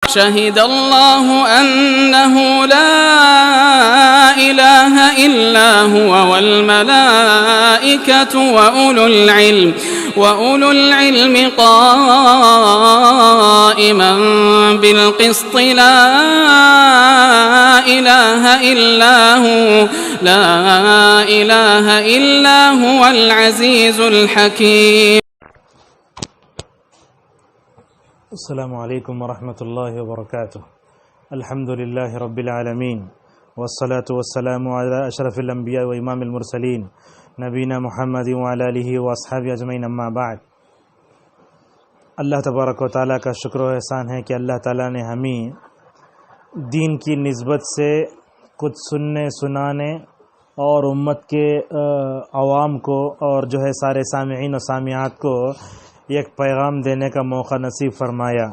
شهد الله أنه لا إله إلا هو والملائكة وأولو العلم قائما بالقسط لا إله إلا هو العزيز الحكيم. السلام علیکم ورحمۃ اللہ وبرکاتہ. الحمد للہ رب العالمین والصلاة والسلام علی اشرف الانبیاء و امام المرسلین نبینا محمد وعلی آلہ واصحابہ اجمعین، اما بعد. اللہ تبارک و تعالیٰ کا شکر و احسان ہے کہ اللہ تعالیٰ نے ہمیں دین کی نسبت سے کچھ سننے سنانے اور امت کے عوام کو اور جو ہے سارے سامعین و سامعات کو ایک پیغام دینے کا موقع نصیب فرمایا.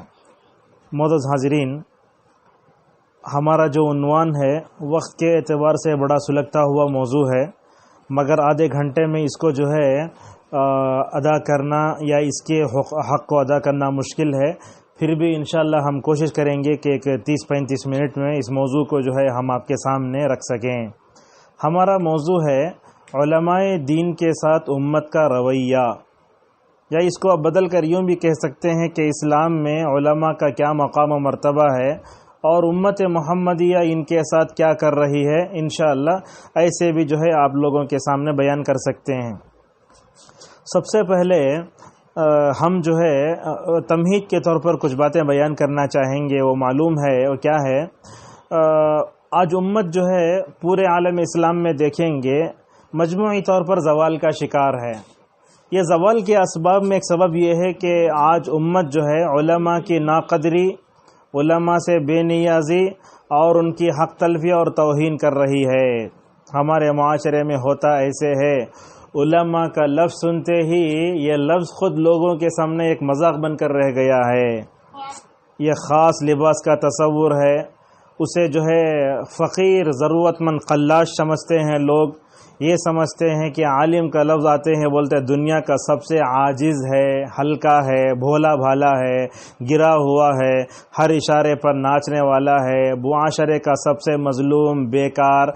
معزز حاضرین، ہمارا جو عنوان ہے وقت کے اعتبار سے بڑا سلگتا ہوا موضوع ہے، مگر آدھے گھنٹے میں اس کو جو ہے ادا کرنا یا اس کے حق کو ادا کرنا مشکل ہے. پھر بھی انشاءاللہ ہم کوشش کریں گے کہ ایک 30-35 منٹ میں اس موضوع کو جو ہے ہم آپ کے سامنے رکھ سکیں. ہمارا موضوع ہے علماء دین کے ساتھ امت کا رویہ، یا اس کو اب بدل کر یوں بھی کہہ سکتے ہیں کہ اسلام میں علماء کا کیا مقام و مرتبہ ہے اور امت محمدیہ ان کے ساتھ کیا کر رہی ہے. انشاءاللہ ایسے بھی جو ہے آپ لوگوں کے سامنے بیان کر سکتے ہیں. سب سے پہلے ہم جو ہے تمہید کے طور پر کچھ باتیں بیان کرنا چاہیں گے. وہ معلوم ہے وہ کیا ہے، آج امت جو ہے پورے عالم اسلام میں دیکھیں گے مجموعی طور پر زوال کا شکار ہے. یہ زوال کے اسباب میں ایک سبب یہ ہے کہ آج امت جو ہے علماء کی ناقدری، علماء سے بے نیازی اور ان کی حق تلفی اور توہین کر رہی ہے. ہمارے معاشرے میں ہوتا ایسے ہے، علماء کا لفظ سنتے ہی یہ لفظ خود لوگوں کے سامنے ایک مذاق بن کر رہ گیا ہے. یہ خاص لباس کا تصور ہے، اسے جو ہے فقیر ضرورت مند قلاش سمجھتے ہیں لوگ. یہ سمجھتے ہیں کہ عالم کا لفظ آتے ہیں بولتے دنیا کا سب سے عاجز ہے، ہلکا ہے، بھولا بھالا ہے، گرا ہوا ہے، ہر اشارے پر ناچنے والا ہے، معاشرے کا سب سے مظلوم، بیکار،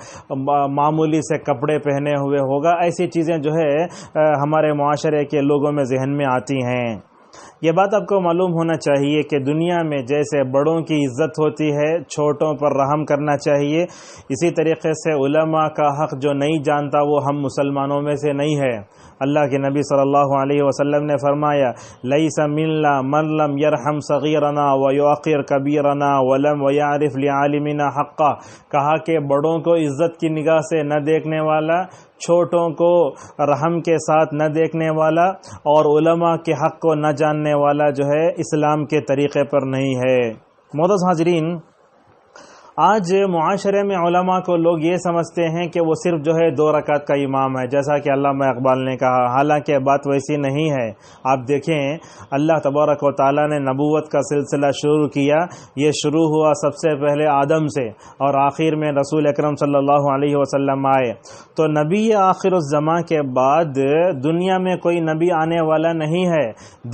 معمولی سے کپڑے پہنے ہوئے ہوگا. ایسی چیزیں جو ہے ہمارے معاشرے کے لوگوں میں ذہن میں آتی ہیں. یہ بات آپ کو معلوم ہونا چاہیے کہ دنیا میں جیسے بڑوں کی عزت ہوتی ہے، چھوٹوں پر رحم کرنا چاہیے، اسی طریقے سے علماء کا حق جو نہیں جانتا وہ ہم مسلمانوں میں سے نہیں ہے. اللہ کے نبی صلی اللہ علیہ وسلم نے فرمایا لیس منا من لم یرحم صغیرنا ویوقر کبیرنا ولم ویعرف لعالمنا حقا. کہا کہ بڑوں کو عزت کی نگاہ سے نہ دیکھنے والا، چھوٹوں کو رحم کے ساتھ نہ دیکھنے والا اور علماء کے حق کو نہ جاننے والا جو ہے اسلام کے طریقے پر نہیں ہے. معزز حاضرین، آج معاشرے میں علماء کو لوگ یہ سمجھتے ہیں کہ وہ صرف جو ہے 2 رکعت کا امام ہے، جیسا کہ علامہ اقبال نے کہا. حالانکہ بات ویسی نہیں ہے. آپ دیکھیں اللہ تبارک و تعالیٰ نے نبوت کا سلسلہ شروع کیا. یہ شروع ہوا سب سے پہلے آدم سے اور آخر میں رسول اکرم صلی اللہ علیہ وسلم آئے. تو نبی آخر الزمان کے بعد دنیا میں کوئی نبی آنے والا نہیں ہے.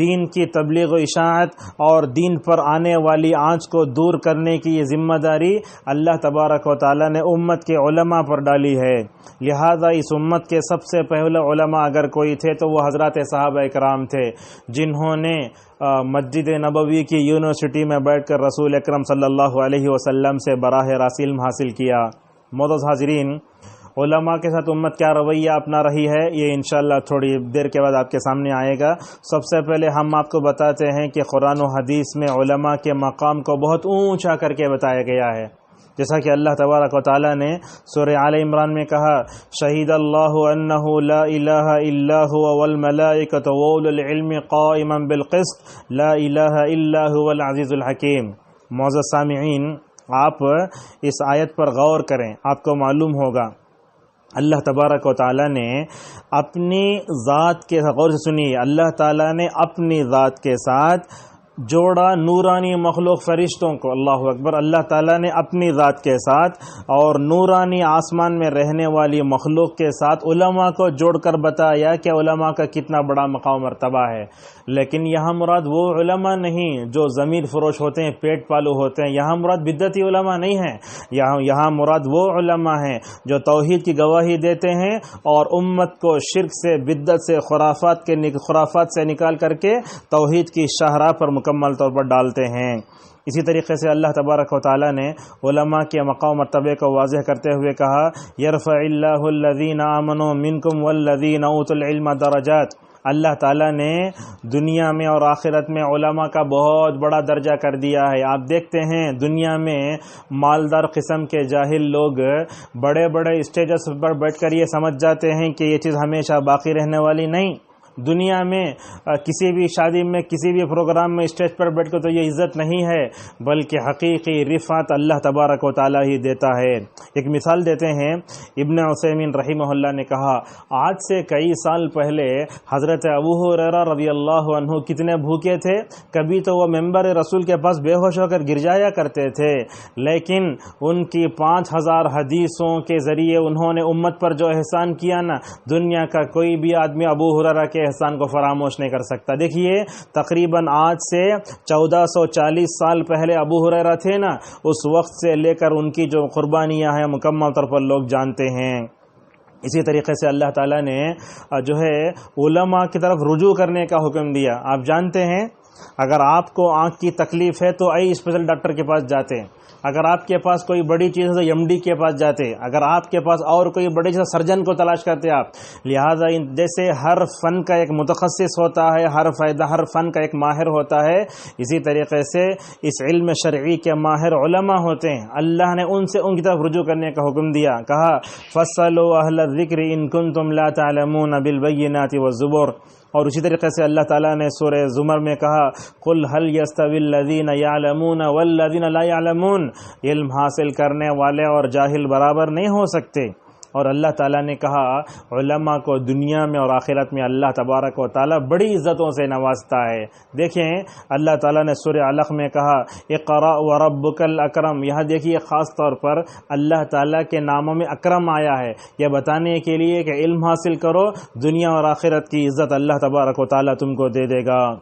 دین کی تبلیغ و اشاعت اور دین پر آنے والی آنچ کو دور کرنے کی یہ ذمہ داری اللہ تبارک و تعالیٰ نے امت کے علماء پر ڈالی ہے. لہذا اس امت کے سب سے پہلے علماء اگر کوئی تھے تو وہ حضرات صحابہ اکرام تھے، جنہوں نے مسجد نبوی کی یونیورسٹی میں بیٹھ کر رسول اکرم صلی اللہ علیہ وسلم سے براہ راست علم حاصل کیا. معزز حاضرین، علماء کے ساتھ امت کیا رویہ اپنا رہی ہے یہ انشاءاللہ تھوڑی دیر کے بعد آپ کے سامنے آئے گا. سب سے پہلے ہم آپ کو بتاتے ہیں کہ قرآن و حدیث میں علماء کے مقام کو بہت اونچا کر کے بتایا گیا ہے. جیسا کہ اللہ تبارک و تعالیٰ نے سورہ آل عمران میں کہا شہید اللہ انہ لا الہ الا هو والملائکۃ واولو العلم قائما بالقسط لا الہ الا هو العزیز الحکیم. معزز سامعین، آپ اس آیت پر غور کریں، آپ کو معلوم ہوگا اللہ تبارک و تعالیٰ نے اپنی ذات کے غور سے سنیے، اللہ تعالیٰ نے اپنی ذات کے ساتھ جوڑا نورانی مخلوق فرشتوں کو، اللہ اکبر، اللہ تعالیٰ نے اپنی ذات کے ساتھ اور نورانی آسمان میں رہنے والی مخلوق کے ساتھ علماء کو جوڑ کر بتایا کہ علماء کا کتنا بڑا مقام مرتبہ ہے۔ لیکن یہاں مراد وہ علماء نہیں جو ضمیر فروش ہوتے ہیں، پیٹ پالو ہوتے ہیں، یہاں مراد بدعتی علماء نہیں ہیں، یہاں مراد وہ علماء ہیں جو توحید کی گواہی دیتے ہیں اور امت کو شرک سے، بدعت سے، خرافات سے نکال کر کے توحید کی شاہراہ پر مکمل طور پر ڈالتے ہیں۔ اسی طریقے سے اللہ تبارک و تعالیٰ نے علماء کے مقام مرتبے کو واضح کرتے ہوئے کہا، یرفع اللہ الذین آمنوا منکم والذین اوتوا العلم درجات۔ اللہ تعالیٰ نے دنیا میں اور آخرت میں علماء کا بہت بڑا درجہ کر دیا ہے۔ آپ دیکھتے ہیں دنیا میں مالدار قسم کے جاہل لوگ بڑے بڑے اسٹیجز پر بیٹھ کر یہ سمجھ جاتے ہیں کہ یہ چیز ہمیشہ باقی رہنے والی نہیں۔ دنیا میں کسی بھی شادی میں، کسی بھی پروگرام میں اسٹیج پر بیٹھ کے تو یہ عزت نہیں ہے، بلکہ حقیقی رفعت اللہ تبارک و تعالیٰ ہی دیتا ہے۔ ایک مثال دیتے ہیں، ابن عثیمین رحمہ اللہ نے کہا، آج سے کئی سال پہلے حضرت ابو ہریرہ رضی اللہ عنہ کتنے بھوکے تھے، کبھی تو وہ ممبر رسول کے پاس بے ہوش ہو کر گر جایا کرتے تھے، لیکن ان کی 5000 حدیثوں کے ذریعے انہوں نے امت پر جو احسان کیا نا، دنیا کا کوئی بھی آدمی ابو ہریرہ کے احسان کو فراموش نہیں کر سکتا۔ دیکھیے تقریباً آج سے 1440 سال پہلے ابو ہریرہ تھے نا، اس وقت سے لے کر ان کی جو قربانیاں ہیں مکمل طور پر لوگ جانتے ہیں۔ اسی طریقے سے اللہ تعالیٰ نے جو ہے علماء کی طرف رجوع کرنے کا حکم دیا۔ آپ جانتے ہیں اگر آپ کو آنکھ کی تکلیف ہے تو آئی اسپیشل ڈاکٹر کے پاس جاتے ہیں، اگر آپ کے پاس کوئی بڑی چیز ہے تو ایم ڈی کے پاس جاتے، اگر آپ کے پاس اور کوئی بڑی چیز سرجن کو تلاش کرتے آپ۔ لہذا جیسے ہر فن کا ایک متخصص ہوتا ہے، ہر فن کا ایک ماہر ہوتا ہے، اسی طریقے سے اس علم شرعی کے ماہر علماء ہوتے ہیں۔ اللہ نے ان سے ان کی طرف رجوع کرنے کا حکم دیا، کہا فَاسْأَلُوا أَهْلَ الذِّكْرِ إِن كُنتُمْ لَا تَعْلَمُونَ بِالْبَيِّنَاتِ وَالزُّبُرِ۔ اور اسی طریقے سے اللہ تعالیٰ نے سورہ زمر میں کہا، قُلْ هَلْ يَسْتَوِي الَّذِينَ يَعْلَمُونَ وَالَّذِينَ لَا يَعْلَمُونَ۔ علم حاصل کرنے والے اور جاہل برابر نہیں ہو سکتے۔ اور اللہ تعالیٰ نے کہا علماء کو دنیا میں اور آخرت میں اللہ تبارک و تعالیٰ بڑی عزتوں سے نوازتا ہے۔ دیکھیں اللہ تعالیٰ نے سورہ علق میں کہا، اقرأ وربک الاکرم۔ یہاں دیکھیے خاص طور پر اللہ تعالیٰ کے ناموں میں اکرم آیا ہے، یہ بتانے کے لیے کہ علم حاصل کرو، دنیا اور آخرت کی عزت اللہ تبارک و تعالیٰ تم کو دے دے گا۔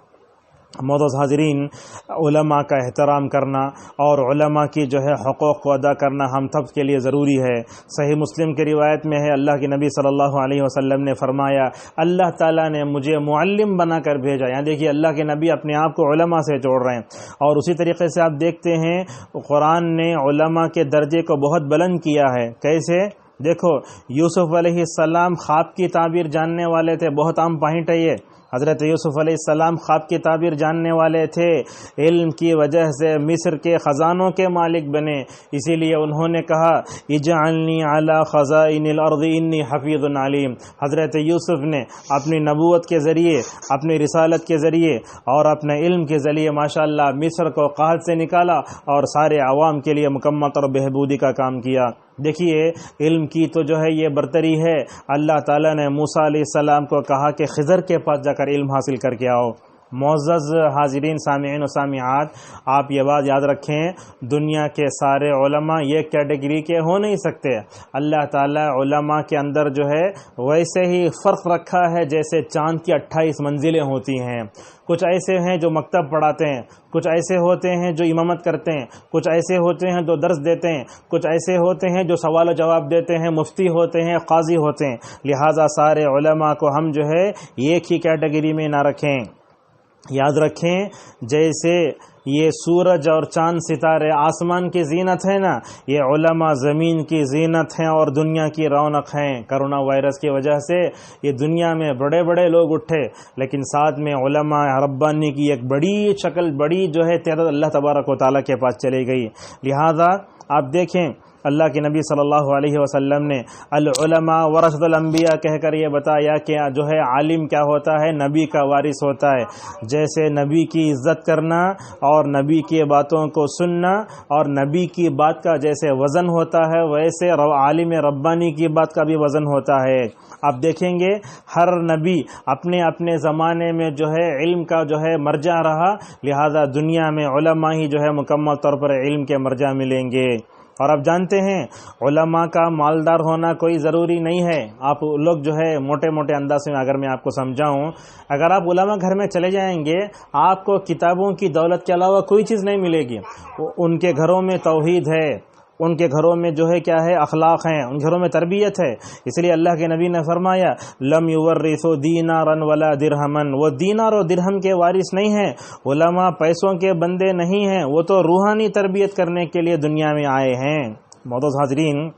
معزز حاضرین، علماء کا احترام کرنا اور علماء کی جو ہے حقوق کو ادا کرنا ہم سب کے لیے ضروری ہے۔ صحیح مسلم کی روایت میں ہے، اللہ کے نبی صلی اللہ علیہ وسلم نے فرمایا، اللہ تعالیٰ نے مجھے معلم بنا کر بھیجا۔ یہاں دیکھیے اللہ کے نبی اپنے آپ کو علماء سے جوڑ رہے ہیں۔ اور اسی طریقے سے آپ دیکھتے ہیں قرآن نے علماء کے درجے کو بہت بلند کیا ہے۔ کیسے؟ دیکھو یوسف علیہ السلام خواب کی تعبیر جاننے والے تھے، بہت عام پوائنٹ ہے یہ۔ حضرت یوسف علیہ السلام خواب کی تعبیر جاننے والے تھے، علم کی وجہ سے مصر کے خزانوں کے مالک بنے، اسی لیے انہوں نے کہا اجعلنی علی خزائن الارض انی حفیظ علیم۔ حضرت یوسف نے اپنی نبوت کے ذریعے، اپنی رسالت کے ذریعے اور اپنے علم کے ذریعے ماشاءاللہ مصر کو قحط سے نکالا اور سارے عوام کے لیے مکمل طور بہبودی کا کام کیا۔ دیکھیے علم کی تو جو ہے یہ برتری ہے۔ اللہ تعالیٰ نے موسیٰ علیہ السلام کو کہا کہ خضر کے پاس جا کر علم حاصل کر کے آؤ۔ معزز حاضرین سامعین و سامعات، آپ یہ بات یاد رکھیں، دنیا کے سارے علماء یہ کیٹیگری کے ہو نہیں سکتے۔ اللہ تعالیٰ علماء کے اندر جو ہے ویسے ہی فرق رکھا ہے جیسے چاند کی 28 منزلیں ہوتی ہیں۔ کچھ ایسے ہیں جو مکتب پڑھاتے ہیں، کچھ ایسے ہوتے ہیں جو امامت کرتے ہیں، کچھ ایسے ہوتے ہیں جو درس دیتے ہیں، کچھ ایسے ہوتے ہیں جو سوال و جواب دیتے ہیں، مفتی ہوتے ہیں، قاضی ہوتے ہیں۔ لہٰذا سارے علماء کو ہم جو ہے ایک ہی کیٹیگری میں نہ رکھیں۔ یاد رکھیں جیسے یہ سورج اور چاند ستارے آسمان کی زینت ہے نا، یہ علماء زمین کی زینت ہیں اور دنیا کی رونق ہیں۔ کرونا وائرس کی وجہ سے یہ دنیا میں بڑے بڑے لوگ اٹھے، لیکن ساتھ میں علماء ربانی کی ایک بڑی شکل، بڑی جو ہے تعداد اللہ تبارک و تعالیٰ کے پاس چلی گئی۔ لہذا آپ دیکھیں اللہ کے نبی صلی اللہ علیہ وسلم نے العلماء ورثۃ الانبیاء کہہ کر یہ بتایا کہ جو ہے عالم کیا ہوتا ہے، نبی کا وارث ہوتا ہے۔ جیسے نبی کی عزت کرنا اور نبی کی باتوں کو سننا اور نبی کی بات کا جیسے وزن ہوتا ہے، ویسے عالم ربانی کی بات کا بھی وزن ہوتا ہے۔ آپ دیکھیں گے ہر نبی اپنے اپنے زمانے میں جو ہے علم کا جو ہے مرجع رہا، لہذا دنیا میں علماء ہی جو ہے مکمل طور پر علم کے مرجع ملیں گے۔ اور آپ جانتے ہیں علماء کا مالدار ہونا کوئی ضروری نہیں ہے۔ آپ لوگ جو ہے موٹے موٹے انداز میں اگر میں آپ کو سمجھاؤں، اگر آپ علماء گھر میں چلے جائیں گے آپ کو کتابوں کی دولت کے علاوہ کوئی چیز نہیں ملے گی۔ ان کے گھروں میں توحید ہے، ان کے گھروں میں جو ہے کیا ہے، اخلاق ہیں، ان گھروں میں تربیت ہے۔ اس لیے اللہ کے نبی نے فرمایا لم یورثوا دینارا ولا درہما، وہ دینار و درہم کے وارث نہیں ہیں۔ علماء پیسوں کے بندے نہیں ہیں، وہ تو روحانی تربیت کرنے کے لیے دنیا میں آئے ہیں۔ معزز حاضرین،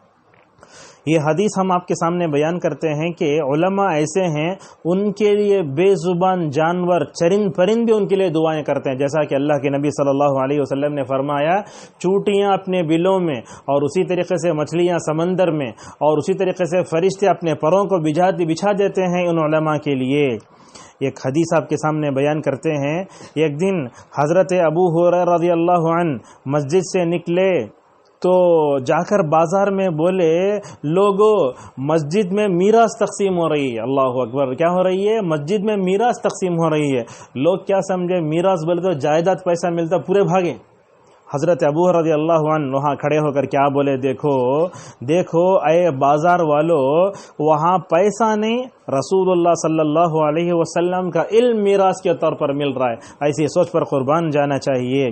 یہ حدیث ہم آپ کے سامنے بیان کرتے ہیں کہ علماء ایسے ہیں ان کے لیے بے زبان جانور چرند پرند بھی ان کے لیے دعائیں کرتے ہیں، جیسا کہ اللہ کے نبی صلی اللہ علیہ وسلم نے فرمایا چونٹیاں اپنے بلوں میں اور اسی طریقے سے مچھلیاں سمندر میں اور اسی طریقے سے فرشتے اپنے پروں کو بچھا دیتے ہیں ان علماء کے لیے۔ ایک حدیث آپ کے سامنے بیان کرتے ہیں، ایک دن حضرت ابو ہریرہ رضی اللہ عنہ مسجد سے نکلے تو جا کر بازار میں بولے لوگوں مسجد میں میراث تقسیم ہو رہی ہے۔ اللہ اکبر، کیا ہو رہی ہے؟ مسجد میں میراث تقسیم ہو رہی ہے۔ لوگ کیا سمجھے میراث بولے تو جائیداد پیسہ ملتا، پورے بھاگے۔ حضرت ابو رضی اللہ عنہ وہاں کھڑے ہو کر کیا بولے، دیکھو اے بازار والو، وہاں پیسہ نہیں، رسول اللہ صلی اللہ علیہ وسلم کا علم میراث کے طور پر مل رہا ہے۔ ایسی سوچ پر قربان جانا چاہیے۔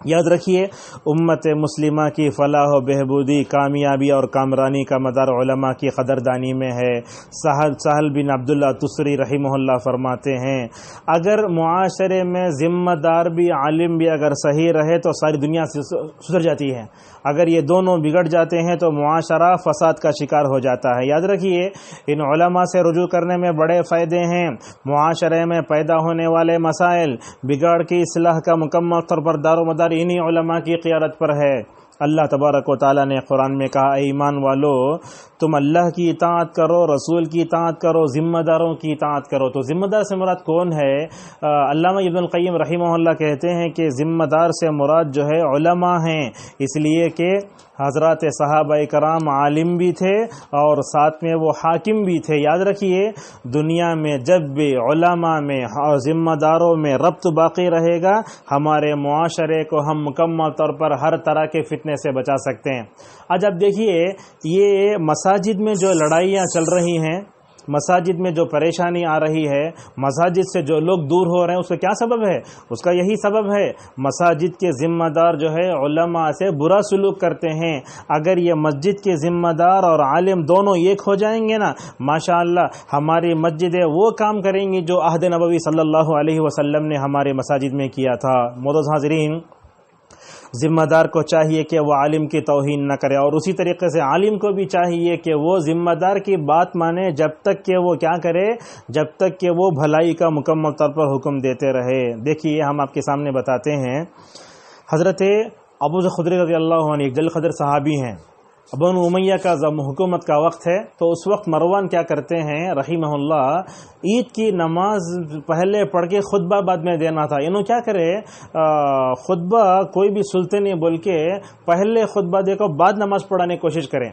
یاد رکھیے امت مسلمہ کی فلاح و بہبودی، کامیابی اور کامرانی کا مدار علماء کی قدردانی میں ہے۔ سہل بن عبداللہ تستری رحمہ اللہ فرماتے ہیں اگر معاشرے میں ذمہ دار بھی عالم بھی اگر صحیح رہے تو ساری دنیا سدھر جاتی ہے، اگر یہ دونوں بگڑ جاتے ہیں تو معاشرہ فساد کا شکار ہو جاتا ہے۔ یاد رکھیے ان علماء سے رجوع کرنے میں بڑے فائدے ہیں۔ معاشرے میں پیدا ہونے والے مسائل بگاڑ کی اصلاح کا مکمل طور پر دار و مدار انہی علماء کی قیادت پر ہے۔ اللہ تبارک و تعالیٰ نے قرآن میں کہا اے ایمان والو تم اللہ کی اطاعت کرو، رسول کی اطاعت کرو، ذمہ داروں کی اطاعت کرو۔ تو ذمہ دار سے مراد کون ہے؟ علامہ ابن القیم رحمہ اللہ کہتے ہیں کہ ذمہ دار سے مراد جو ہے علماء ہیں، اس لیے کہ حضرات صحابہ کرام عالم بھی تھے اور ساتھ میں وہ حاکم بھی تھے۔ یاد رکھیے دنیا میں جب بھی علماء میں اور ذمہ داروں میں ربط باقی رہے گا ہمارے معاشرے کو ہم مکمل طور پر ہر طرح کے فتنے سے بچا سکتے ہیں۔ آج آپ دیکھیے یہ مساجد میں جو لڑائیاں چل رہی ہیں، مساجد میں جو پریشانی آ رہی ہے، مساجد سے جو لوگ دور ہو رہے ہیں، اس کا کیا سبب ہے؟ اس کا یہی سبب ہے مساجد کے ذمہ دار جو ہے علماء سے برا سلوک کرتے ہیں۔ اگر یہ مسجد کے ذمہ دار اور عالم دونوں ایک ہو جائیں گے نا، ماشاءاللہ ہماری مسجدیں وہ کام کریں گی جو عہد نبوی صلی اللہ علیہ وسلم نے ہمارے مساجد میں کیا تھا۔ معزز حاضرین، ذمہ دار کو چاہیے کہ وہ عالم کی توہین نہ کرے، اور اسی طریقے سے عالم کو بھی چاہیے کہ وہ ذمہ دار کی بات مانے جب تک کہ وہ کیا کرے، جب تک کہ وہ بھلائی کا مکمل طور پر حکم دیتے رہے۔ دیکھیے ہم آپ کے سامنے بتاتے ہیں حضرت ابو ذر خدری رضی اللہ عنہ ایک جلیل قدر صحابی ہیں۔ بنو امیہ کا حکومت کا وقت ہے تو اس وقت مروان کیا کرتے ہیں رحمہ اللہ، عید کی نماز پہلے پڑھ کے خطبہ بعد میں دینا تھا۔ انہوں کیا کرے، خطبہ کوئی بھی سلطنی بول کے پہلے خطبہ دے کو بعد نماز پڑھانے کی کوشش کریں،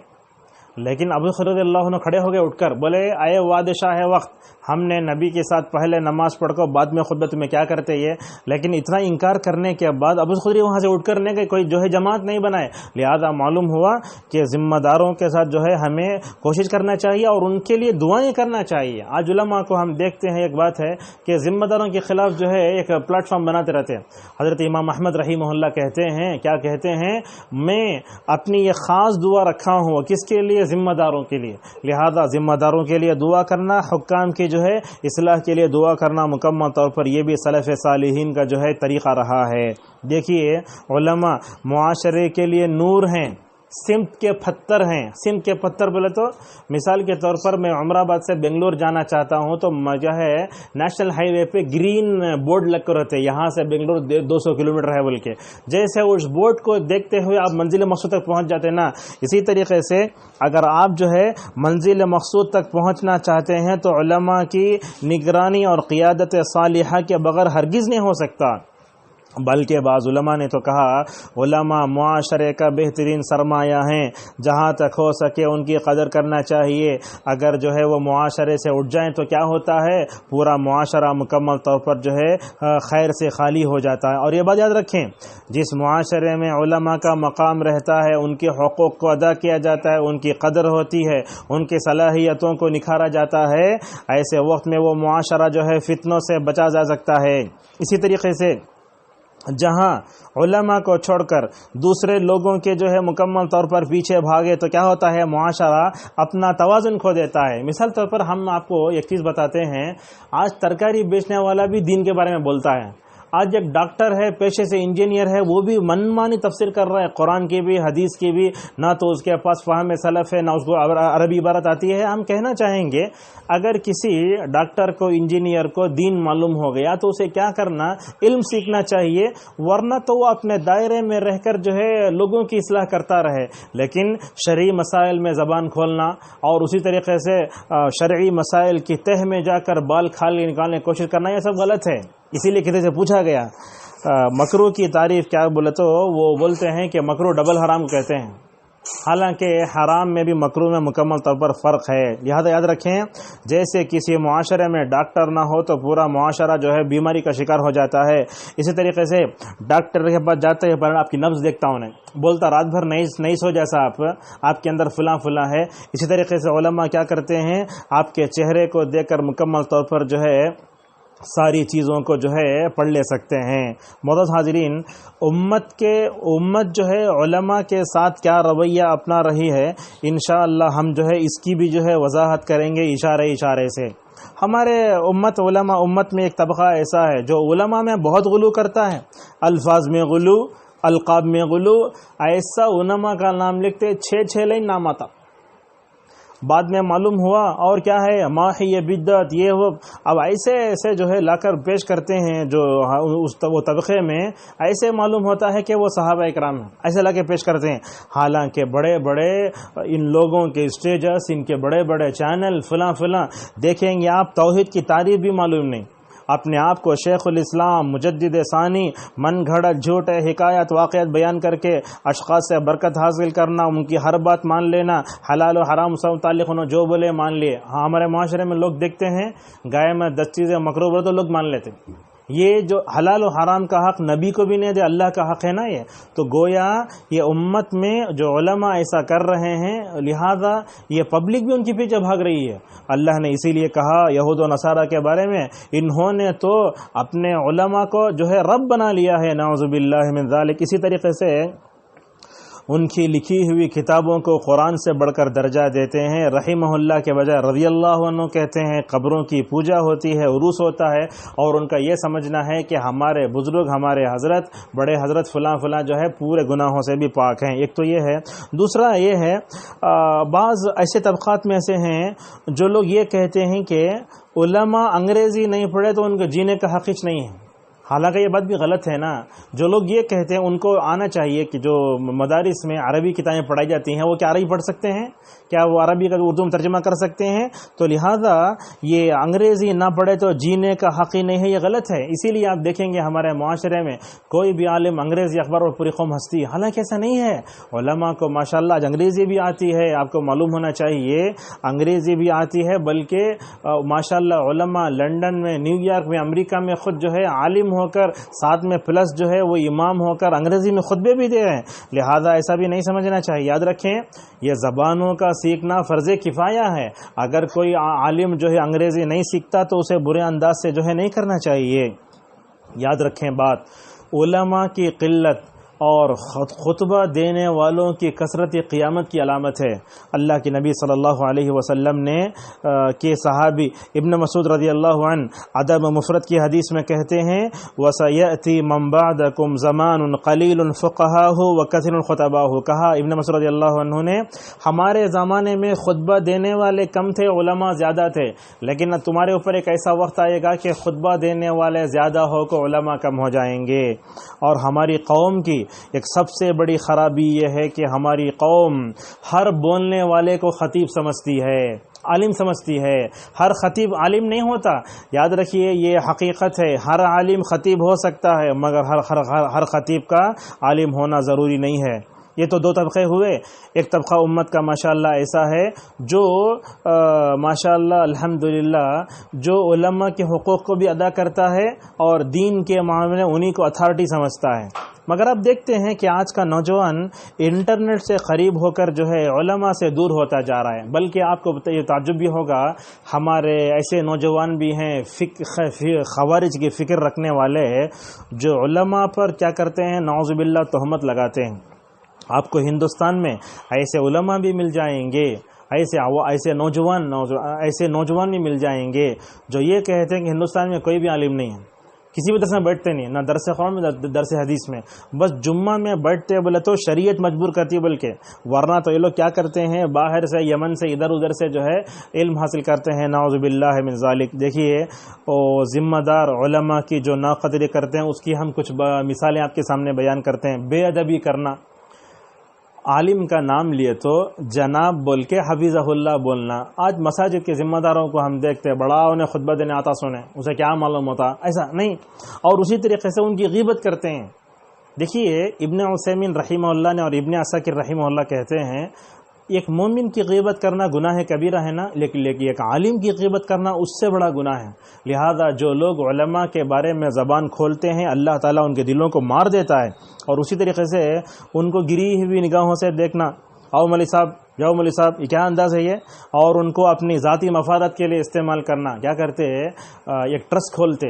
لیکن ابو خدری رضی اللہ عنہ کھڑے ہو گئے اٹھ کر، بولے اے بادشاہ ہے وقت، ہم نے نبی کے ساتھ پہلے نماز پڑھ کر بعد میں خطبہ تمہیں کیا کرتے یہ؟ لیکن اتنا انکار کرنے کے بعد ابو خدری وہاں سے اٹھ کر نے کوئی جو ہے جماعت نہیں بنائے۔ لہذا معلوم ہوا کہ ذمہ داروں کے ساتھ جو ہے ہمیں کوشش کرنا چاہیے اور ان کے لیے دعائیں کرنا چاہیے۔ آج علماء کو ہم دیکھتے ہیں ایک بات ہے کہ ذمہ داروں کے خلاف جو ہے ایک پلیٹ فارم بناتے رہتے ہیں۔ حضرت امام احمد رحمہ اللہ کہتے ہیں، کیا کہتے ہیں، میں اپنی یہ خاص دعا رکھا ہوں، کس کے لیے؟ ذمہ داروں کے لیے۔ لہذا ذمہ داروں کے لیے دعا کرنا، حکام کی جو ہے اصلاح کے لیے دعا کرنا مکمل طور پر یہ بھی سلف صالحین کا جو ہے طریقہ رہا ہے۔ دیکھیے علماء معاشرے کے لیے نور ہیں، سمت کے پتھر ہیں. سمت کے پتھر بولے تو مثال کے طور پر میں عمر آباد سے بنگلور جانا چاہتا ہوں تو جو ہے نیشنل ہائی وے پہ گرین بورڈ لگ کر رہتے یہاں سے بنگلور 200 کلومیٹر ہے بول کے. جیسے اس بورڈ کو دیکھتے ہوئے آپ منزل مقصود تک پہنچ جاتے نا, اسی طریقے سے اگر آپ جو ہے منزل مقصود تک پہنچنا چاہتے ہیں تو علماء کی نگرانی اور قیادت صالحہ کے بغیر ہرگز نہیں ہو سکتا. بلکہ بعض علماء نے تو کہا علماء معاشرے کا بہترین سرمایہ ہیں, جہاں تک ہو سکے ان کی قدر کرنا چاہیے. اگر جو ہے وہ معاشرے سے اٹھ جائیں تو کیا ہوتا ہے, پورا معاشرہ مکمل طور پر جو ہے خیر سے خالی ہو جاتا ہے. اور یہ بات یاد رکھیں, جس معاشرے میں علماء کا مقام رہتا ہے, ان کے حقوق کو ادا کیا جاتا ہے, ان کی قدر ہوتی ہے, ان کی صلاحیتوں کو نکھارا جاتا ہے, ایسے وقت میں وہ معاشرہ جو ہے فتنوں سے بچا جا سکتا ہے. اسی طریقے سے جہاں علماء کو چھوڑ کر دوسرے لوگوں کے جو ہے مکمل طور پر پیچھے بھاگے تو کیا ہوتا ہے, معاشرہ اپنا توازن کھو دیتا ہے. مثال طور پر ہم آپ کو ایک چیز بتاتے ہیں, آج ترکاری بیچنے والا بھی دین کے بارے میں بولتا ہے. آج ایک ڈاکٹر ہے, پیشے سے انجینئر ہے, وہ بھی منمانی تفسیر کر رہا ہے قرآن کی بھی حدیث کی بھی, نہ تو اس کے پاس فہم سلف ہے نہ اس کو عربی عبارت آتی ہے. ہم کہنا چاہیں گے اگر کسی ڈاکٹر کو انجینئر کو دین معلوم ہو گیا تو اسے کیا کرنا, علم سیکھنا چاہیے, ورنہ تو وہ اپنے دائرے میں رہ کر جو ہے لوگوں کی اصلاح کرتا رہے. لیکن شرعی مسائل میں زبان کھولنا اور اسی طریقے سے شرعی مسائل کی تہ میں جا کر بال کھال نکالنے کی کوشش کرنا, یہ سب غلط ہے. اسی لیے کسی سے پوچھا گیا مکرو کی تعریف کیا, بولے تو وہ بولتے ہیں کہ مکرو ڈبل حرام کہتے ہیں, حالانکہ حرام میں بھی مکرو میں مکمل طور پر فرق ہے. لہذا یاد رکھیں, جیسے کسی معاشرے میں ڈاکٹر نہ ہو تو پورا معاشرہ جو ہے بیماری کا شکار ہو جاتا ہے. اسی طریقے سے ڈاکٹر کے پاس جاتے ہیں, پر آپ کی نبض دیکھتا ہوں, بولتا رات بھر نہیں سو جیسا آپ کے اندر فلاں ہے. اسی طریقے سے علماء کیا کرتے ہیں, آپ کے چہرے کو دیکھ کر مکمل طور پر جو ہے ساری چیزوں کو جو ہے پڑھ لے سکتے ہیں. معزز حاضرین, امت جو ہے علماء کے ساتھ کیا رویہ اپنا رہی ہے, انشاءاللہ ہم جو ہے اس کی بھی جو ہے وضاحت کریں گے اشارے سے. ہمارے امت میں ایک طبقہ ایسا ہے جو علماء میں بہت غلو کرتا ہے, الفاظ میں غلو, القاب میں غلو. ایسا علماء کا نام لکھتے 6 لائن نام آتا, بعد میں معلوم ہوا اور کیا ہے ماہی بدعت یہ وہ. اب ایسے جو ہے لا کر پیش کرتے ہیں جو وہ طبقے میں, ایسے معلوم ہوتا ہے کہ وہ صحابہ اکرام ہیں, ایسے لا کے پیش کرتے ہیں. حالانکہ بڑے ان لوگوں کے اسٹیجز, ان کے بڑے چینل فلاں دیکھیں گے آپ, توحید کی تعریف بھی معلوم نہیں, اپنے آپ کو شیخ الاسلام مجدد ثانی من گھڑت جھوٹے حکایت واقعات بیان کر کے اشخاص سے برکت حاصل کرنا, ان کی ہر بات مان لینا, حلال و حرام سے متعلق انہوں جو بولے مان لیے. ہاں, ہمارے معاشرے میں لوگ دیکھتے ہیں گائے میں 10 چیزیں مکروہ بولے تو لوگ مان لیتے. یہ جو حلال و حرام کا حق نبی کو بھی نہیں دے, اللہ کا حق ہے نا یہ. تو گویا یہ امت میں جو علماء ایسا کر رہے ہیں, لہذا یہ پبلک بھی ان کے پیچھے بھاگ رہی ہے. اللہ نے اسی لیے کہا یہود و نصارہ کے بارے میں, انہوں نے تو اپنے علماء کو جو ہے رب بنا لیا ہے, نعوذ باللہ من ذالک. اسی طریقے سے ان کی لکھی ہوئی کتابوں کو قرآن سے بڑھ کر درجہ دیتے ہیں, رحمہ اللہ کے بجائے رضی اللہ عنہ کہتے ہیں. قبروں کی پوجا ہوتی ہے, عروس ہوتا ہے, اور ان کا یہ سمجھنا ہے کہ ہمارے بزرگ, ہمارے حضرت, بڑے حضرت فلاں جو ہے پورے گناہوں سے بھی پاک ہیں. ایک تو یہ ہے. دوسرا یہ ہے, بعض ایسے طبقات میں ایسے ہیں جو لوگ یہ کہتے ہیں کہ علماء انگریزی نہیں پڑھے تو ان کو جینے کا حق نہیں ہے. حالانکہ یہ بات بھی غلط ہے نا. جو لوگ یہ کہتے ہیں ان کو آنا چاہیے کہ جو مدارس میں عربی کتابیں پڑھائی جاتی ہیں وہ کیا عربی پڑھ سکتے ہیں, کیا وہ عربی کا اردو میں ترجمہ کر سکتے ہیں؟ تو لہٰذا یہ انگریزی نہ پڑھے تو جینے کا حق ہی نہیں ہے, یہ غلط ہے. اسی لیے آپ دیکھیں گے ہمارے معاشرے میں کوئی بھی عالم انگریزی اخبار اور پوری قوم ہنستی, حالانکہ ایسا نہیں ہے. علماء کو ماشاءاللہ آج انگریزی بھی آتی ہے, آپ کو معلوم ہونا چاہیے انگریزی بھی آتی ہے, بلکہ ماشاءاللہ علماء لنڈن میں, نیو یارک میں, امریکہ میں خود جو ہے عالم ہو کر, ساتھ میں پلس جو ہے وہ امام ہو کر انگریزی میں خطبے بھی دے رہے ہیں. لہذا ایسا بھی نہیں سمجھنا چاہیے. یاد رکھیں یہ زبانوں کا سیکھنا فرض کفایہ ہے. اگر کوئی عالم جو ہے انگریزی نہیں سیکھتا تو اسے برے انداز سے جو ہے نہیں کرنا چاہیے. یاد رکھیں بات, علماء کی قلت اور خطبہ دینے والوں کی کثرت قیامت کی علامت ہے۔ اللہ کے نبی صلی اللہ علیہ وسلم نے کہ صحابی ابن مسعود رضی اللہ عنہ ادب مفرد کی حدیث میں کہتے ہیں وَسَيَأْتِي مَن بَعْدَكُمْ زَمَانٌ قَلِيلٌ فُقَهَاهُ وَكَثِيرٌ خُطَبَاهُ، کہا ابن مسعود رضی اللہ عنہ نے ہمارے زمانے میں خطبہ دینے والے کم تھے، علماء زیادہ تھے، لیکن تمہارے اوپر ایک ایسا وقت آئے گا کہ خطبہ دینے والے زیادہ ہو کو علماء کم ہو جائیں گے۔ اور ہماری قوم کی ایک سب سے بڑی خرابی یہ ہے کہ ہماری قوم ہر بولنے والے کو خطیب سمجھتی ہے، عالم سمجھتی ہے۔ ہر خطیب عالم نہیں ہوتا، یاد رکھیے یہ حقیقت ہے۔ ہر عالم خطیب ہو سکتا ہے مگر ہر خطیب کا عالم ہونا ضروری نہیں ہے۔ یہ تو دو طبقے ہوئے۔ ایک طبقہ امت کا ماشاءاللہ ایسا ہے جو ماشاءاللہ الحمدللہ جو علماء کے حقوق کو بھی ادا کرتا ہے اور دین کے معاملے انہی کو اتھارٹی سمجھتا ہے۔ مگر اب دیکھتے ہیں کہ آج کا نوجوان انٹرنیٹ سے قریب ہو کر جو ہے علماء سے دور ہوتا جا رہا ہے۔ بلکہ آپ کو یہ تعجب بھی ہوگا، ہمارے ایسے نوجوان بھی ہیں خوارج کی فکر رکھنے والے جو علماء پر کیا کرتے ہیں، نعوذ باللہ تہمت لگاتے ہیں۔ آپ کو ہندوستان میں ایسے علماء بھی مل جائیں گے، ایسے نوجوان بھی مل جائیں گے جو یہ کہتے ہیں کہ ہندوستان میں کوئی بھی عالم نہیں ہے، کسی بھی درس میں بیٹھتے نہیں، نہ درس قرآن میں درس حدیث میں، بس جمعہ میں بیٹھتے بولے تو شریعت مجبور کرتی ہے، بلکہ ورنہ تو یہ لوگ کیا کرتے ہیں، باہر سے یمن سے ادھر ادھر سے جو ہے علم حاصل کرتے ہیں، نعوذ باللہ من ذالک۔ دیکھیے ذمہ دار علماء کی جو ناقدری کرتے ہیں اس کی ہم کچھ مثالیں آپ کے سامنے بیان کرتے ہیں۔ بے ادبی کرنا، عالم کا نام لیے تو جناب بول کے حفظہ اللہ بولنا۔ آج مساجد کے ذمہ داروں کو ہم دیکھتے ہیں، بڑا انہیں خطبہ دینے آتا سنے، اسے کیا معلوم ہوتا، ایسا نہیں، اور اسی طریقے سے ان کی غیبت کرتے ہیں۔ دیکھیے ابن عثیمین رحمہ اللہ نے اور ابن عساکر رحمہ اللہ کہتے ہیں ایک مومن کی غیبت کرنا گناہ کبیرہ ہے نا، لیکن ایک عالم کی غیبت کرنا اس سے بڑا گناہ ہے۔ لہذا جو لوگ علماء کے بارے میں زبان کھولتے ہیں اللہ تعالیٰ ان کے دلوں کو مار دیتا ہے، اور اسی طریقے سے ان کو گری ہوئی نگاہوں سے دیکھنا، آؤ مولوی صاحب، جاؤ مولوی صاحب، یہ کیا انداز ہے یہ، اور ان کو اپنی ذاتی مفادات کے لیے استعمال کرنا۔ کیا کرتے، ایک ٹرسٹ کھولتے،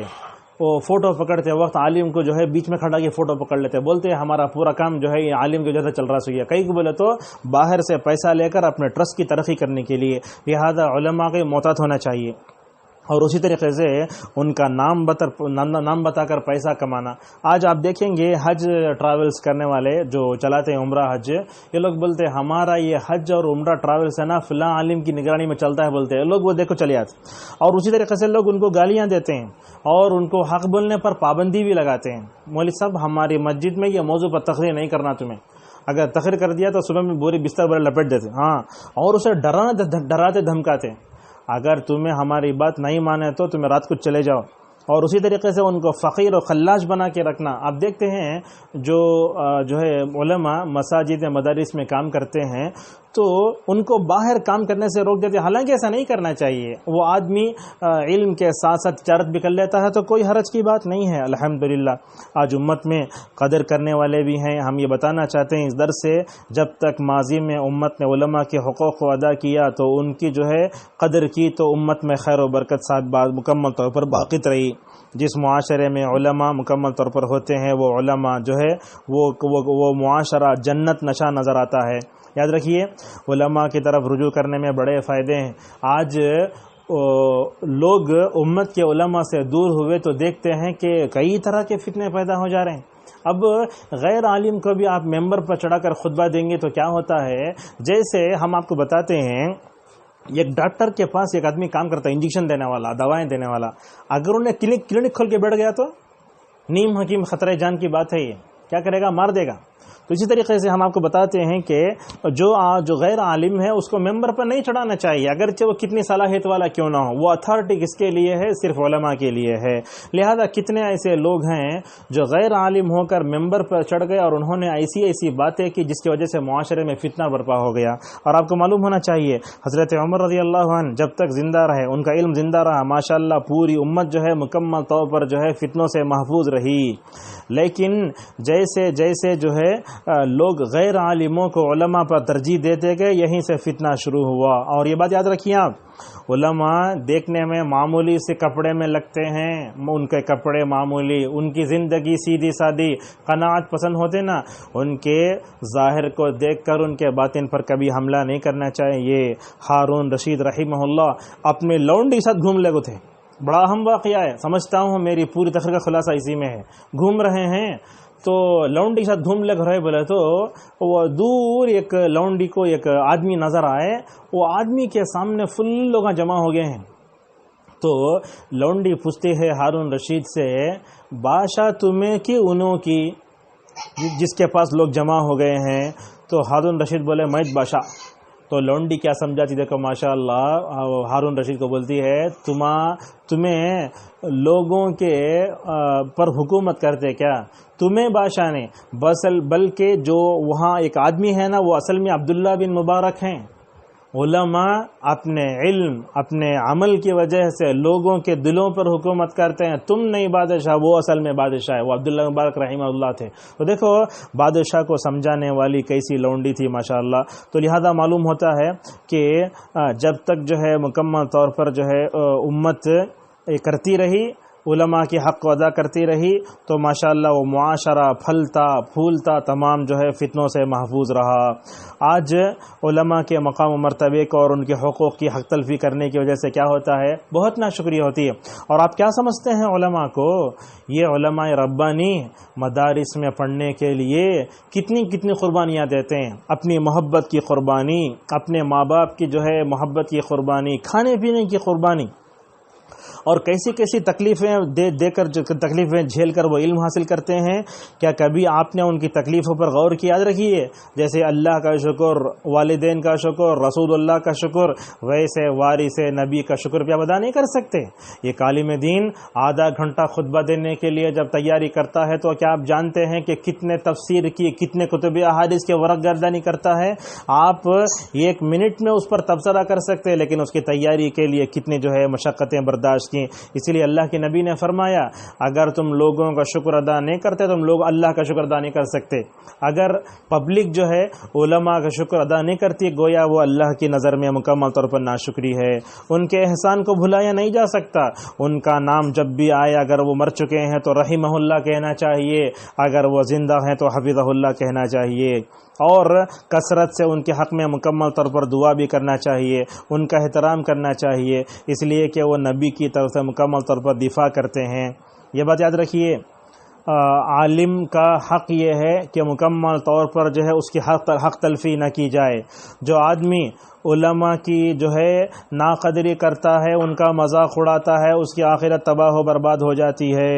وہ فوٹو پکڑتے وقت عالم کو جو ہے بیچ میں کھڑا کے فوٹو پکڑ لیتے، بولتے ہیں ہمارا پورا کام جو ہے یہ عالم کی وجہ سے چل رہا سویا۔ کئی کو بولے تو باہر سے پیسہ لے کر اپنے ٹرسٹ کی ترقی کرنے کے لیے، لہذا علماء کے محتاط ہونا چاہیے۔ اور اسی طریقے سے ان کا نام بتا کر پیسہ کمانا۔ آج آپ دیکھیں گے حج ٹریولز کرنے والے جو چلاتے ہیں عمرہ حج، یہ لوگ بولتے ہیں ہمارا یہ حج اور عمرہ ٹریولز ہے نا فلاں عالم کی نگرانی میں چلتا ہے، بولتے ہیں لوگ، وہ دیکھو چلے آتے۔ اور اسی طریقے سے لوگ ان کو گالیاں دیتے ہیں اور ان کو حق بولنے پر پابندی بھی لگاتے ہیں۔ مولوی صاحب ہماری مسجد میں یہ موضوع پر تقریر نہیں کرنا تمہیں، اگر تقریر کر دیا تو صبح میں بوری بستر بڑے لپیٹ دیتے، ہاں، اور اسے ڈراتے دھمکاتے، اگر تمہیں ہماری بات نہیں مانے تو تمہیں رات کو چلے جاؤ۔ اور اسی طریقے سے ان کو فقیر اور خلاش بنا کے رکھنا۔ آپ دیکھتے ہیں جو ہے علماء مساجد مدارس میں کام کرتے ہیں تو ان کو باہر کام کرنے سے روک دیتے ہیں، حالانکہ ایسا نہیں کرنا چاہیے۔ وہ آدمی علم کے ساتھ ساتھ تجارت بھی کر لیتا ہے تو کوئی حرج کی بات نہیں ہے۔ الحمدللہ آج امت میں قدر کرنے والے بھی ہیں۔ ہم یہ بتانا چاہتے ہیں اس درس سے، جب تک ماضی میں امت نے علماء کے حقوق کو ادا کیا تو ان کی جو ہے قدر کی تو امت میں خیر و برکت ساتھ بات مکمل طور پر باقی رہی۔ جس معاشرے میں علماء مکمل طور پر ہوتے ہیں وہ علماء جو ہے وہ معاشرہ جنت نشا نظر آتا ہے۔ یاد رکھیے علماء کی طرف رجوع کرنے میں بڑے فائدے ہیں۔ آج لوگ امت کے علماء سے دور ہوئے تو دیکھتے ہیں کہ کئی طرح کے فتنے پیدا ہو جا رہے ہیں۔ اب غیر عالم کو بھی آپ ممبر پر چڑھا کر خطبہ دیں گے تو کیا ہوتا ہے، جیسے ہم آپ کو بتاتے ہیں ایک ڈاکٹر کے پاس ایک آدمی کام کرتا ہے، انجیکشن دینے والا، دوائیں دینے والا، اگر انہیں کلینک کھول کے بیٹھ گیا تو نیم حکیم خطرہ جان کی بات ہے، یہ کیا کرے گا، مار دے گا۔ تو اسی طریقے سے ہم آپ کو بتاتے ہیں کہ جو غیر عالم ہے اس کو ممبر پر نہیں چڑھانا چاہیے، اگرچہ وہ کتنی صلاحیت والا کیوں نہ ہو۔ وہ اتھارٹی کس کے لیے ہے، صرف علماء کے لیے ہے۔ لہذا کتنے ایسے لوگ ہیں جو غیر عالم ہو کر ممبر پر چڑھ گئے اور انہوں نے ایسی باتیں کی جس کی وجہ سے معاشرے میں فتنہ برپا ہو گیا۔ اور آپ کو معلوم ہونا چاہیے حضرت عمر رضی اللہ عنہ جب تک زندہ رہے، ان کا علم زندہ رہا، ماشاءاللہ پوری امت جو ہے مکمل طور پر جو ہے فتنوں سے محفوظ رہی۔ لیکن جیسے جو ہے لوگ غیر عالموں کو علماء پر ترجیح دیتے گئے، یہیں سے فتنہ شروع ہوا۔ اور یہ بات یاد رکھیے آپ، علماء دیکھنے میں معمولی سے کپڑے میں لگتے ہیں، ان کے کپڑے معمولی، ان کی زندگی سیدھی سادی، قناعت پسند ہوتے نا، ان کے ظاہر کو دیکھ کر ان کے باطن پر کبھی حملہ نہیں کرنا چاہیے۔ ہارون رشید رحمہ اللہ اپنے لونڈی کے ساتھ گھوم لگے تھے، بڑا اہم واقعہ ہے، سمجھتا ہوں میری پوری تقریر کا خلاصہ اسی میں ہے۔ گھوم رہے ہیں تو لونڈی کے ساتھ گھوم لگ رہے بولے تو وہ دور ایک لونڈی کو ایک آدمی نظر آئے، وہ آدمی کے سامنے فل لوگ جمع ہو گئے ہیں۔ تو لونڈی پوچھتی ہے ہارون رشید سے، بادشاہ تمہیں کی انہوں کی جس کے پاس لوگ جمع ہو گئے ہیں؟ تو ہارون رشید بولے میں بادشاہ۔ تو لونڈی کیا سمجھاتی، دیکھو ماشاء اللہ، ہارون رشید کو بولتی ہے تمہیں لوگوں کے پر حکومت کرتے کیا؟ تمہیں بادشاہ نے بلکہ جو وہاں ایک آدمی ہے نا، وہ اصل میں عبداللہ بن مبارک ہیں۔ علماء اپنے علم اپنے عمل کی وجہ سے لوگوں کے دلوں پر حکومت کرتے ہیں، تم نہیں بادشاہ، وہ اصل میں بادشاہ ہے، وہ عبداللہ مبارک رحمہ اللہ تھے۔ تو دیکھو بادشاہ کو سمجھانے والی کیسی لونڈی تھی ماشاءاللہ۔ تو لہذا معلوم ہوتا ہے کہ جب تک جو ہے مکمل طور پر جو ہے امت کرتی رہی، علماء کی حق کو ادا کرتی رہی، تو ماشاءاللہ وہ معاشرہ پھلتا پھولتا تمام جو ہے فتنوں سے محفوظ رہا۔ آج علماء کے مقام و مرتبے کو اور ان کے حقوق کی حق تلفی کرنے کی وجہ سے کیا ہوتا ہے، بہت ناشکری ہوتی ہے۔ اور آپ کیا سمجھتے ہیں علماء کو؟ یہ علماء ربانی مدارس میں پڑھنے کے لیے کتنی قربانیاں دیتے ہیں، اپنی محبت کی قربانی، اپنے ماں باپ کی جو ہے محبت کی قربانی، کھانے پینے کی قربانی، اور کیسی تکلیفیں دے کر تکلیفیں جھیل کر وہ علم حاصل کرتے ہیں۔ کیا کبھی آپ نے ان کی تکلیفوں پر غور کیا؟ یاد رکھیے، جیسے اللہ کا شکر، والدین کا شکر، رسول اللہ کا شکر، ویسے وارث نبی کا شکر بھی ادا نہیں کر سکتے۔ یہ عالم دین آدھا گھنٹہ خطبہ دینے کے لیے جب تیاری کرتا ہے تو کیا آپ جانتے ہیں کہ کتنے تفسیر کی، کتنے کتب احادیث کے ورق گردانی کرتا ہے؟ آپ ایک منٹ میں اس پر تبصرہ کر سکتے ہیں، لیکن اس کی تیاری کے لیے کتنے جو ہے مشقتیں برداشت کی۔ اسی لیے اللہ کے نبی نے فرمایا، اگر تم لوگوں کا شکر ادا نہیں کرتے تم لوگ اللہ کا شکر ادا نہیں کر سکتے۔ اگر پبلک جو ہے علماء کا شکر ادا نہیں کرتی، گویا وہ اللہ کی نظر میں مکمل طور پر ناشکری ہے۔ ان کے احسان کو بھلایا نہیں جا سکتا۔ ان کا نام جب بھی آئے، اگر وہ مر چکے ہیں تو رحمہ اللہ کہنا چاہیے، اگر وہ زندہ ہیں تو حفظہ اللہ کہنا چاہیے، اور کثرت سے ان کے حق میں مکمل طور پر دعا بھی کرنا چاہیے، ان کا احترام کرنا چاہیے، اس لیے کہ وہ نبی کی طرف سے مکمل طور پر دفاع کرتے ہیں۔ یہ بات یاد رکھیے، عالم کا حق یہ ہے کہ مکمل طور پر جو ہے اس کی حق تلفی نہ کی جائے۔ جو آدمی علماء کی جو ہے ناقدری کرتا ہے، ان کا مذاق اڑاتا ہے، اس کی آخرت تباہ و برباد ہو جاتی ہے۔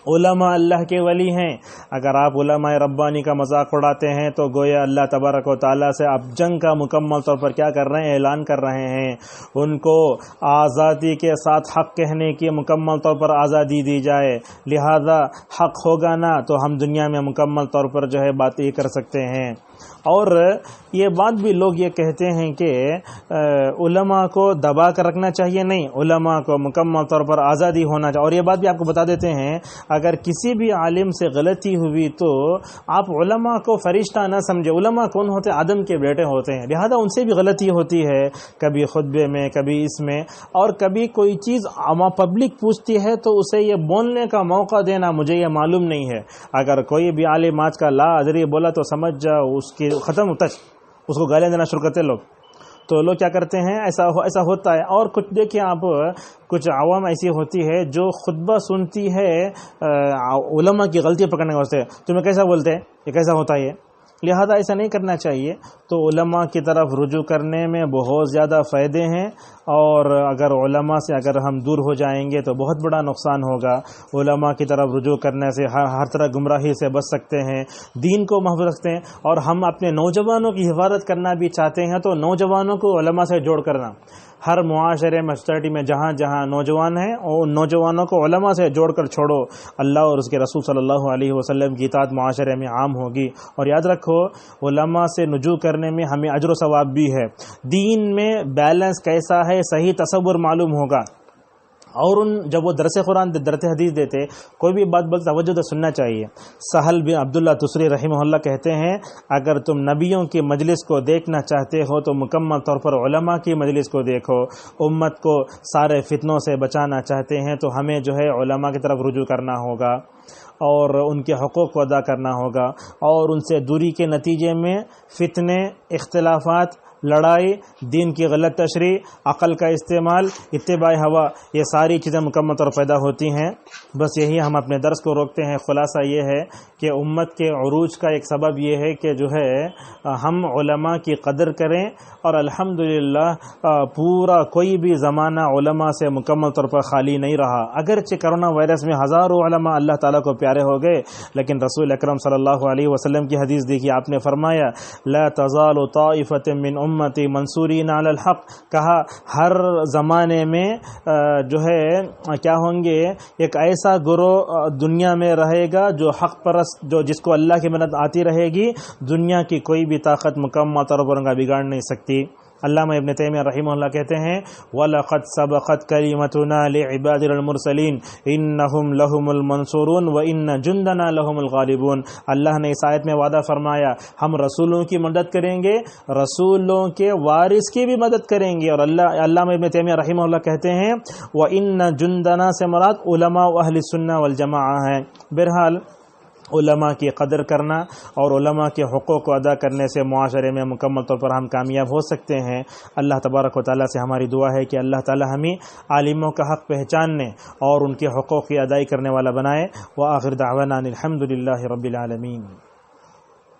علماء اللہ کے ولی ہیں، اگر آپ علماء ربانی کا مذاق اڑاتے ہیں تو گویا اللہ تبارک و تعالیٰ سے آپ جنگ کا مکمل طور پر کیا کر رہے ہیں، اعلان کر رہے ہیں۔ ان کو آزادی کے ساتھ حق کہنے کی مکمل طور پر آزادی دی جائے، لہذا حق ہوگا نا تو ہم دنیا میں مکمل طور پر جو ہے بات یہ کر سکتے ہیں۔ اور یہ بات بھی لوگ یہ کہتے ہیں کہ علماء کو دبا کر رکھنا چاہیے، نہیں، علماء کو مکمل طور پر آزادی ہونا چاہیے۔ اور یہ بات بھی آپ کو بتا دیتے ہیں، اگر کسی بھی عالم سے غلطی ہوئی تو آپ علماء کو فرشتہ نہ سمجھے۔ علماء کون ہوتے ہیں؟ آدم کے بیٹے ہوتے ہیں، لہذا ان سے بھی غلطی ہوتی ہے، کبھی خطبے میں، کبھی اس میں، اور کبھی کوئی چیز عام پبلک پوچھتی ہے تو اسے یہ بولنے کا موقع دینا، مجھے یہ معلوم نہیں ہے۔ اگر کوئی بھی عالم آج کا لا ادری بولا تو سمجھ جاؤ اس کی ختم تک اس کو گالیاں دینا شروع کرتے لوگ۔ تو لوگ کیا کرتے ہیں، ایسا ہوتا ہے۔ اور کچھ دیکھیں آپ، کچھ عوام ایسی ہوتی ہے جو خطبہ سنتی ہے علماء کی غلطی پکڑنے کے واسطے، تمہیں کیسا بولتے ہیں، یہ کیسا ہوتا ہے، لہذا ایسا نہیں کرنا چاہیے۔ تو علماء کی طرف رجوع کرنے میں بہت زیادہ فائدے ہیں، اور اگر علماء سے اگر ہم دور ہو جائیں گے تو بہت بڑا نقصان ہوگا۔ علماء کی طرف رجوع کرنے سے ہر طرح گمراہی سے بچ سکتے ہیں، دین کو محفوظ رکھتے ہیں۔ اور ہم اپنے نوجوانوں کی حفاظت کرنا بھی چاہتے ہیں تو نوجوانوں کو علماء سے جوڑ کرنا، ہر معاشرے میں، سوسائٹی میں جہاں جہاں نوجوان ہیں اور نوجوانوں کو علماء سے جوڑ کر چھوڑو، اللہ اور اس کے رسول صلی اللہ علیہ وسلم کی اطاعت معاشرے میں عام ہوگی۔ اور یاد رکھو، علماء سے رجوع کرنے میں ہمیں اجر و ثواب بھی ہے۔ دین میں بیلنس کیسا ہے، صحیح تصور معلوم ہوگا۔ اور جب وہ درس قرآن درس حدیث دیتے کوئی بھی بات بولتے توجہ سے سننا چاہیے۔ سہل بن عبداللہ تسری رحمہ اللہ کہتے ہیں اگر تم نبیوں کی مجلس کو دیکھنا چاہتے ہو تو مکمل طور پر علماء کی مجلس کو دیکھو۔ امت کو سارے فتنوں سے بچانا چاہتے ہیں تو ہمیں جو ہے علماء کی طرف رجوع کرنا ہوگا اور ان کے حقوق کو ادا کرنا ہوگا، اور ان سے دوری کے نتیجے میں فتنے، اختلافات، لڑائی، دین کی غلط تشریح، عقل کا استعمال، اتباع ہوا، یہ ساری چیزیں مکمل طور پیدا ہوتی ہیں۔ بس یہی ہم اپنے درس کو روکتے ہیں۔ خلاصہ یہ ہے کہ امت کے عروج کا ایک سبب یہ ہے کہ جو ہے ہم علماء کی قدر کریں، اور الحمدللہ پورا کوئی بھی زمانہ علماء سے مکمل طور پر خالی نہیں رہا۔ اگرچہ کرونا وائرس میں ہزاروں علماء اللہ تعالیٰ کو پیارے ہو گئے، لیکن رسول اکرم صلی اللہ علیہ وسلم کی حدیث دیکھی، آپ نے فرمایا لا تزال طائفة من امتی منصورین علی الحق، کہا ہر زمانے میں جو ہے کیا ہوں گے، ایک ایسا گروہ دنیا میں رہے گا جو حق پرست، جو جس کو اللہ کی مدد آتی رہے گی، دنیا کی کوئی بھی طاقت مکمل طور پر ان کا بگاڑ نہیں سکتی۔ علامہ ابن تیمیہ رحمہ اللہ کہتے ہیں وَلَقَدْ سَبَقَتْ كَلِمَتُنَا لِعِبَادِنَا الْمُرْسَلِينَ إِنَّهُمْ لَهُمُ الْمَنْصُورُونَ وَإِنَّ جُنْدَنَا لَهُمُ الْغَالِبُونَ۔ اللہ نے اس آیت میں وعدہ فرمایا ہم رسولوں کی مدد کریں گے، رسولوں کے وارث کی بھی مدد کریں گے، اور علامہ ابن تیمیہ رحمہ اللہ کہتے ہیں وَإِنَّ جُنْدَنَا سے مراد علماء و اہل سنہ والجماعہ ہیں۔ بہرحال علماء کی قدر کرنا اور علماء کے حقوق کو ادا کرنے سے معاشرے میں مکمل طور پر ہم کامیاب ہو سکتے ہیں۔ اللہ تبارک و تعالیٰ سے ہماری دعا ہے کہ اللہ تعالیٰ ہمیں عالموں کا حق پہچاننے اور ان کے حقوق کی ادائی کرنے والا بنائے۔ وآخر دعوانا الحمد للہ رب العالمین۔